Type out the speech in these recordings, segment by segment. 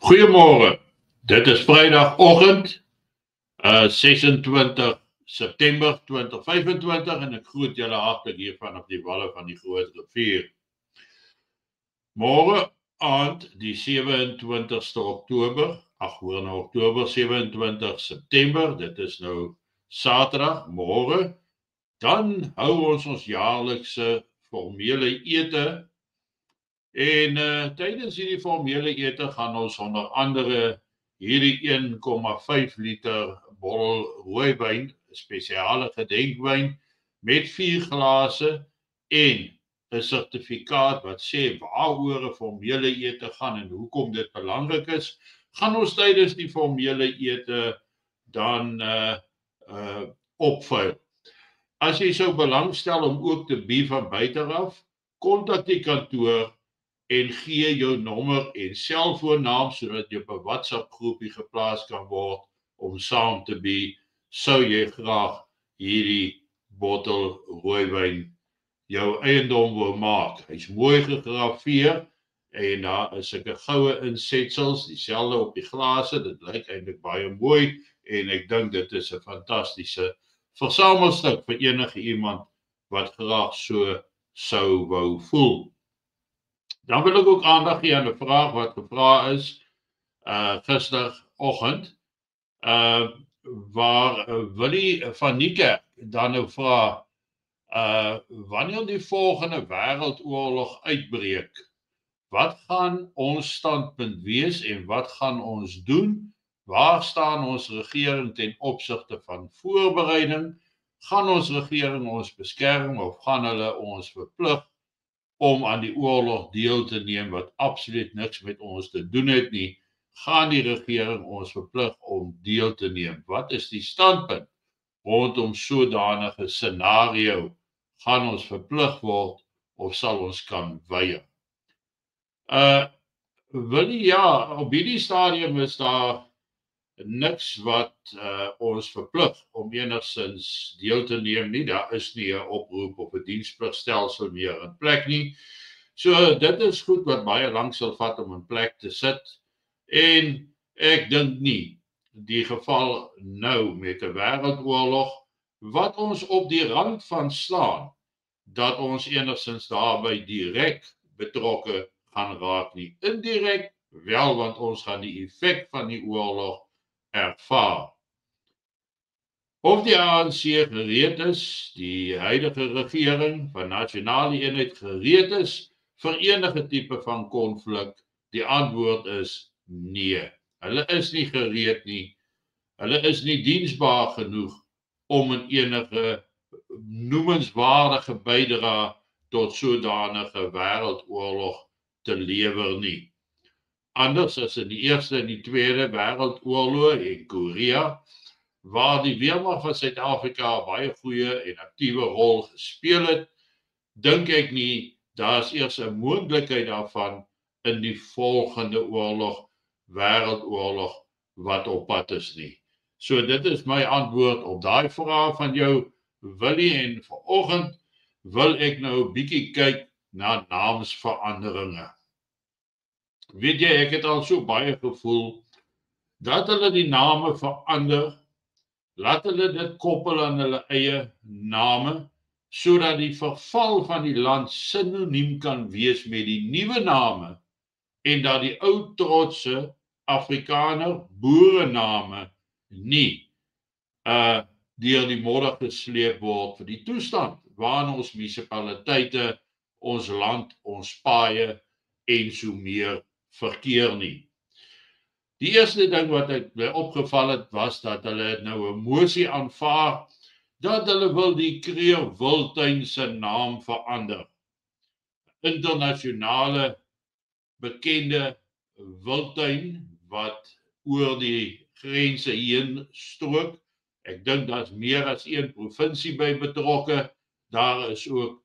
Goeiemorgen, dit is vrijdagochtend, 26 September 2025 en ek groet julle hartlik hier vanaf die walle van die Groot Rivier. Morgen aand die 27ste Oktober, Oktober 27 September, dit is nou Saterdag, morgen, dan hou ons jaarlikse formele ete. En tydens hierdie formele ete gaan ons onder andere hierdie 1,5 liter bottel rooiwyn, spesiale gedenkwyn, met 4 glase en 'n sertifikaat wat sê waaroor 'n formele ete gaan en hoekom dit belangrik is, gaan ons tydens die formele ete dan opvuil. As jy sou belangstel om ook te bier van buitenaf, kontak die kantoor en gee jou nommer en selfoonnaam sodat jy op 'n WhatsApp groepie geplaas kan word om saam te bier, sou jy graag hierdie bottel rooiwyn jou eiendom wil maak. Hy's mooi gegrafeer en daar is sulke goue insetsels, dieselfde op die glase, dit lyk eintlik baie mooi en ek dink dit is 'n fantastiese versamelstuk vir enige iemand wat graag so sou wou voel. Dan wil ek ook aandag gee aan 'n vraag wat gevra is gisteroggend, waar Willie van Niekerk dan nou vra, wanneer die volgende wêreldoorlog uitbreek, wat gaan ons standpunt wees en wat gaan ons doen? Waar staan ons regering ten opsigte van voorbereiding? Gaan ons regering ons beskerm of gaan hulle ons verplig om aan die oorlog deel te neem wat absoluut niks met ons te doen het nie? Gaan die regering ons verplig om deel te neem? Wat is die standpunt rondom sodanige scenario? Gaan ons verplig word of sal ons kan weier? Willie, ja, op hierdie stadium is daar niks wat ons verplig om enigstens deel te neem nie. Daar is nie 'n oproep of 'n dienspligstelsel meer in plek nie. So dit is goed wat baie lank sal vat om in plek te sit. En ek dink nie die geval nou met 'n wêreldoorlog wat ons op die rand van staan, dat ons enigstens daarbey direk betrokke gaan raak nie. Indirek wel, want ons gaan die effek van die oorlog ervaar. Of die ANC gereed is, die huidige regering van nasionale eenheid gereed is vir enige tipe van konflik, die antwoord is nee. Hulle is nie gereed nie. Hulle is nie diensbaar genoeg om in enige noemenswaardige bydrae tot sodanige wêreldoorlog te lewer nie. Anders as in die Eerste en die Tweede Wêreldoorlog in Korea, waar die weermag van Suid-Afrika 'n baie goeie en aktiewe rol gespeel het, dink ek nie daar is eers 'n moontlikheid daarvan in die volgende oorlog, wêreldoorlog, wat op pad is nie. So dit is my antwoord op daai vraag van jou, Willie, en vanoggend wil ek nou 'n bietjie kyk na naamsveranderinge. Weet jy, ek het al so baie gevoel dat hulle die name verander, laat hulle dit koppel aan hulle eie name, sodat die verval van die land sinoniem kan wees met die nuwe name en dat die ou trotse Afrikaner boerename nie deur die modder gesleep word vir die toestand waarin ons munisipaliteite, ons land, ons paaie en so meer verkeer nie. Die eerste ding wat ek my opgeval het, was dat hulle nou 'n mosie aanvaar dat hulle wil die Kreer Wildtuin se naam verander. Internasionale bekende wildtuin wat oor die grense heen strook. Ek dink daar's meer as een provinsie by betrokke. Daar is ook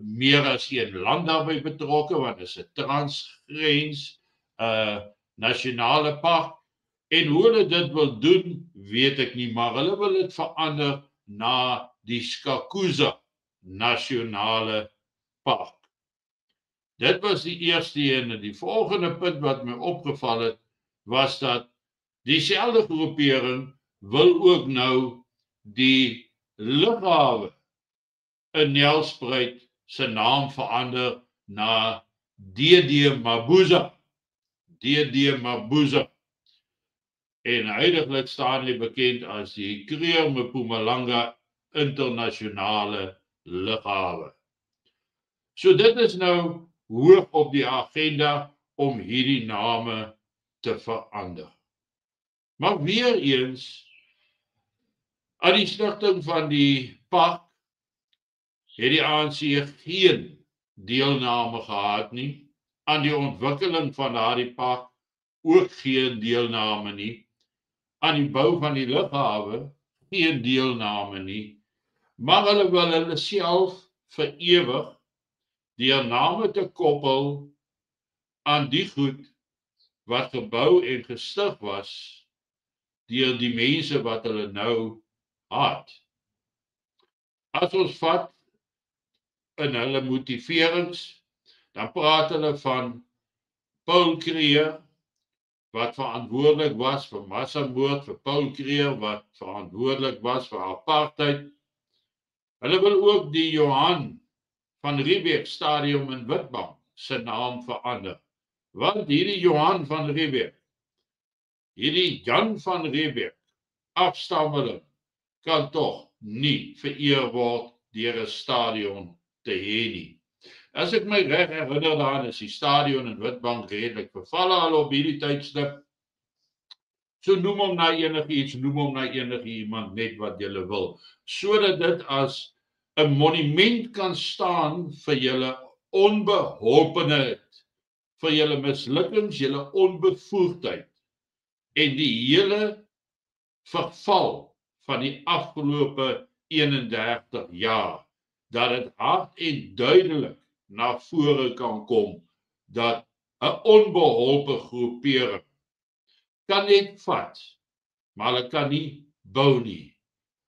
meer as een land daarbey betrokke, want dit is 'n transgrens nasionale park. En hoe hulle dit wil doen, weet ek nie, maar hulle wil dit verander na die Skakuza Nasionale Park. Dit was die eerste een en die volgende punt wat my opgeval het, was dat dieselfde groepering wil ook nou die lughawe in Nelspruit se naam verander na D.D. Mabuza. D.D. Mabuza. En huidiglik staan hy bekend as die Kruger Mpumalanga internasionale lughawe. So dit is nou hoog op die agenda om hierdie name te verander. Maar weer eens, aan die stigting van die park het die ANC geen deelname gehad nie, aan die ontwikkeling van daardie park ook geen deelname nie, aan die bou van die lughawe geen deelname nie, maar hulle wil hulle self vir ewig deur name te koppel aan die goed wat gebou en gestig was deur die mense wat hulle nou haat. As ons vat in hulle motiverings, dan praat hulle van Paul Kruger, wat verantwoordelik was vir massamoord, vir Paul Kruger, wat verantwoordelik was vir apartheid. Hulle wil ook die Johan van Riebeeck Stadium in Witbank se naam verander. Want hierdie Johan van Riebeeck, hierdie Jan van Riebeeck, afstammeling, kan tog nie vereer word deur 'n stadion te hê nie. As ek my reg herinner daaraan, is die stadion in Witbank redelik vervalle al op hierdie tydstip. So noem hom na enigiets, noem hom na iemand net wat julle wil, sodat dit as 'n monument kan staan vir julle onbeholpenheid, vir julle mislukkings, julle onbevoegdheid en die hele verval van die afgelope 31 jaar, dat dit hard en duidelik na vore kan kom dat 'n onbeholpe groepering kan net vat, maar hulle kan nie bou nie.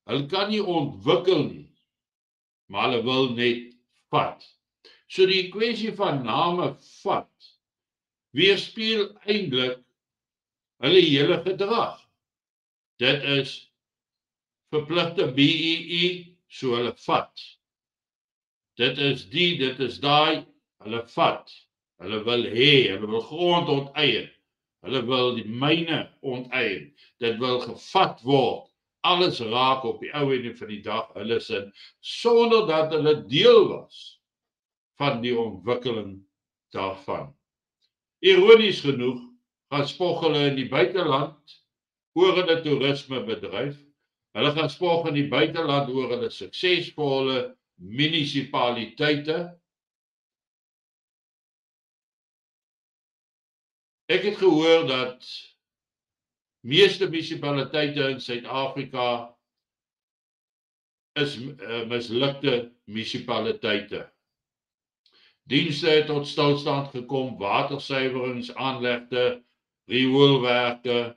Hulle kan nie ontwikkel nie, maar hulle wil net vat. So die kwessie van name vat weerspieël eintlik hulle hele gedrag. Dit is verpligte BEE, so hulle vat. Dit is dit is daai, hulle vat. Hulle wil hê, hulle wil grond onteien. Hulle wil die myne onteien. Dit wil gevat word. Alles raak op die ou einde van die dag hulle sin, sonder dat hulle deel was van die ontwikkeling daarvan. Ironies genoeg, gaan spog hulle in die buiteland oor hulle toerismebedryf. Hulle gaan spog in die buiteland oor hulle suksesvolle munisipaliteite. Ek het gehoor dat meeste munisipaliteite in Suid-Afrika is mislukte munisipaliteite. Dienste het tot stilstand gekom, watersuiweringsaanlegte, rioolwerke,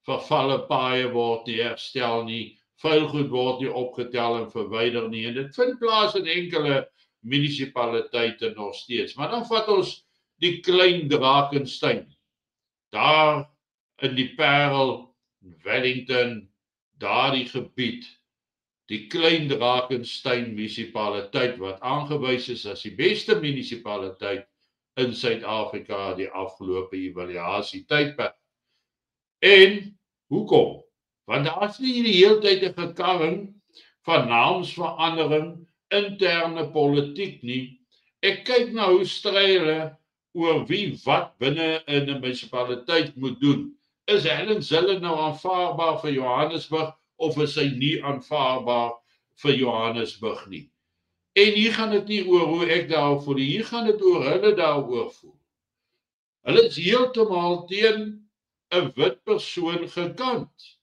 vervalle paaie word nie herstel nie, vuilgoed word nie opgetel en verwyder nie, en dit vind plaas in enkele munisipaliteite nog steeds. Maar dan vat ons die klein Drakensberg, daar in die Parel, Wellington, daardie gebied, die klein Drakensberg munisipaliteit wat aangewys is as die beste munisipaliteit in Suid-Afrika die afgelope evaluasietydperk. En hoekom? Want daar is nie die hele tyd 'n gekarring van naamsverandering, interne politiek nie. Ek kyk na hoe stry hulle oor wie wat binne in 'n munisipaliteit moet doen. Is Helen Zille nou aanvaarbaar vir Johannesburg of is hy nie aanvaarbaar vir Johannesburg nie? En hier gaan dit nie oor hoe ek daaroor voel, hier gaan dit oor hulle daaroor voel. Hulle is heeltemal teen 'n wit persoon gekant.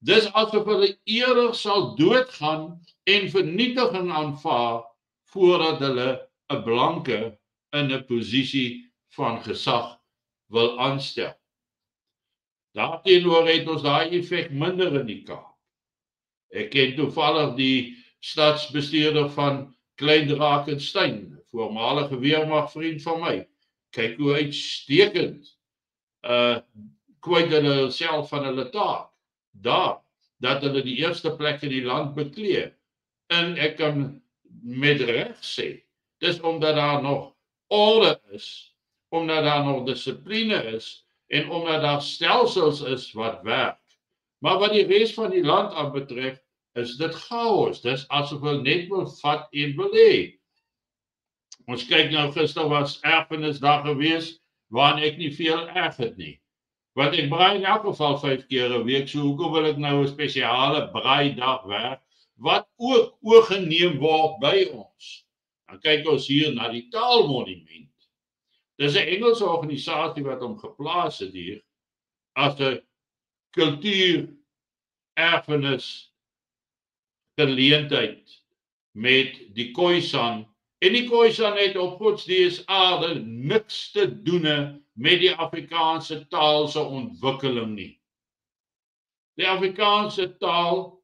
Dis asof hulle eerder sal doodgaan en vernietiging aanvaar voordat hulle 'n blanke in 'n posisie van gesag wil aanstel. Daarteenoor het ons daai effek minder in die Kaap. Ek ken toevallig die stadsbestuurder van Klein Drakensberg, voormalige weermagvriend van my. Kyk hoe uitstekend kwyt hulle self van hulle taak. Daar, dat hulle die eerste plek in die land beklee. En ek kan met reg sê, dis omdat daar nog orde is, omdat daar nog dissipline is, en omdat daar stelsels is wat werk. Maar wat die res van die land aanbetref, is dit chaos. Dis asof hulle net wil vat en wil hê. Ons kyk nou, gister was erfenisdag gewees, waarin ek nie veel erg het nie. Want ek braai in elk geval 5 keer 'n week, so hoekom wil ek nou 'n spesiale braaidag werk, wat ook oorgeneem word by ons. Dan kyk ons hier na die Taalmonument. Dis 'n Engelse organisasie wat hom geplaas het hier, as 'n kultuur-erfenis geleentheid met die Khoisan. En die Khoisan het op godsdienstaarde niks te doen met die Afrikaanse taal se ontwikkeling nie. Die Afrikaanse taal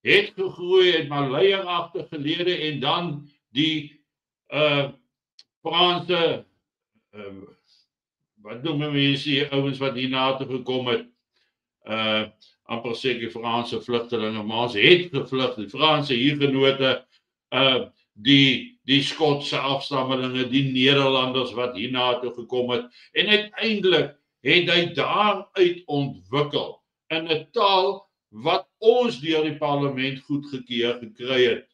het gegroei uit Malaieragtige gelede en dan die Franse, wat noem mense hier, ouens wat hierna toe gekom het, amper seker Franse vlugtelinge, maar ons het gevlug, die Franse hiergenote, die Skotse afstammelinge, die Nederlanders wat hierna toe gekom het, en uiteindelik het hy daaruit ontwikkel in 'n taal wat ons deur die parlement goedgekeur gekry het.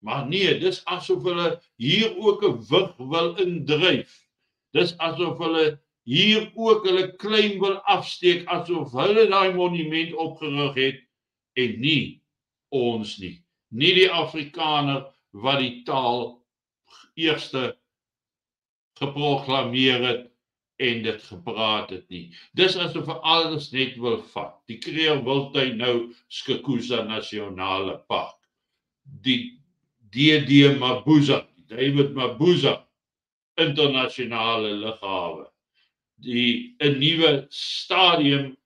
Maar nee, dis asof hulle hier ook 'n wig wil indryf. Dis asof hulle hier ook hulle claim wil afsteek, asof hulle daai monument opgerig het, en nie ons nie. Nie die Afrikaner wat die taal eerste geproklameer het en dit gepraat het nie. Dis asof alles net wil vat. Die Kruger Wildtuin nou Skukuza Nasionale Park. Die D.D. Mabuza, David Mabuza internasionale lughawe. Die 'n nuwe stadium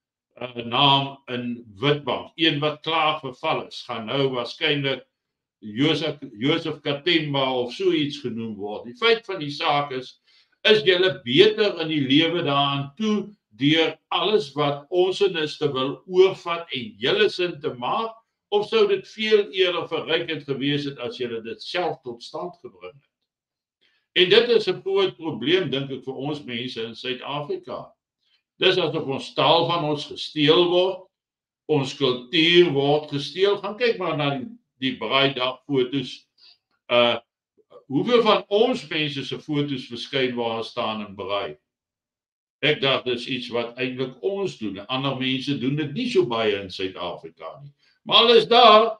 naam in Witbank, een wat klaar verval is, gaan nou waarskynlik Joseph Katemba of so iets genoem word. Die feit van die saak is julle beter in die lewe daaraan toe deur alles wat ons inste wil oorvat en julle sin te maak, of sou dit veel eerder verrykend gewees het as julle dit self tot stand gebring het? En dit is 'n groot probleem, dink ek, vir ons mense in Suid-Afrika. Dis asof ons taal van ons gesteel word, ons kultuur word gesteel. Gaan kyk maar na die braaidag foto's. Hoeveel van ons mense se foto's verskyn waar staan en braai? Ek dink dis iets wat eintlik ons doen. Ander mense doen dit nie so baie in Suid-Afrika nie. Maar hulle is daar,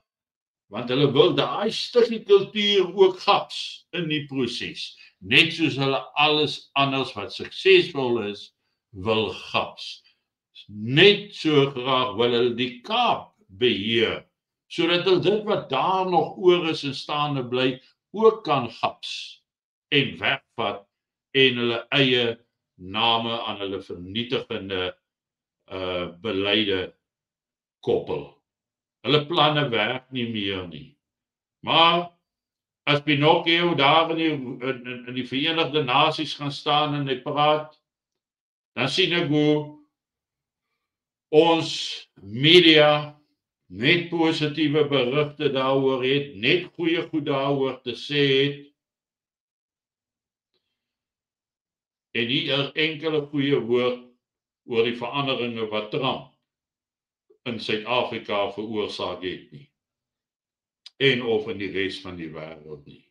want hulle wil daai stukkie kultuur ook gaps in die proses. Net soos hulle alles anders wat suksesvol is, wil gaps. Net so graag wil hulle die Kaap beheer, sodat hulle dit wat daar nog oor is en staande bly, ook kan gaps en wegvat en hulle eie name aan hulle vernietigende beleide koppel. Hulle planne werk nie meer nie. Maar as Pinocchio daar in die Verenigde Nasies gaan staan en hy praat, dan sien ek hoe ons media net positiewe berigte daaroor het, net goeie goed daaroor te sê het, en nie 'n enkele goeie woord oor die veranderinge wat Trump in Suid-Afrika veroorsaak het nie. En of in die res van die wêreld nie.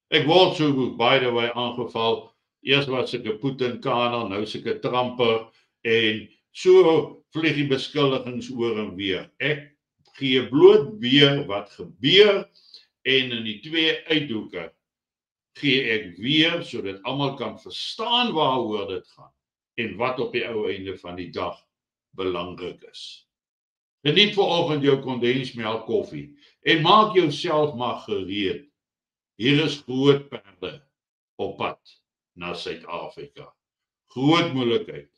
Ek word so by the way aangeval, eers was ek 'n Putin-kaner, nou seker 'n Trumper, en so vlieg die beskuldigings oor en weer. Ek gee bloot weer wat gebeur, en in die twee uithoeke gee ek weer, sodat almal kan verstaan waaroor dit gaan, en wat op die ou einde van die dag belangrik is. Geniet vanoggend jou kondensmelk koffie, en maak jouself maar gereed. Hier is groot perde op pad na Suid-Afrika. Groot moeilikheid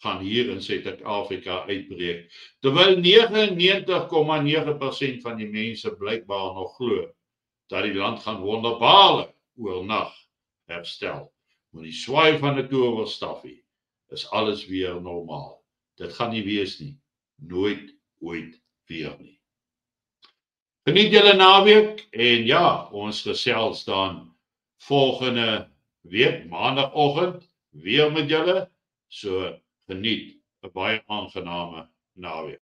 gaan hier in Suid-Afrika uitbreek, terwyl 99,9% van die mense blykbaar nog glo dat die land gaan wonderbaarlik oornag herstel. Met die swaai van 'n towerstafie is alles weer normaal. Dit gaan nie wees nie. Nooit ooit weer nie. Geniet julle naweek en ja, ons gesels dan volgende week maandagooggend weer met julle. So geniet 'n baie aangename naweek.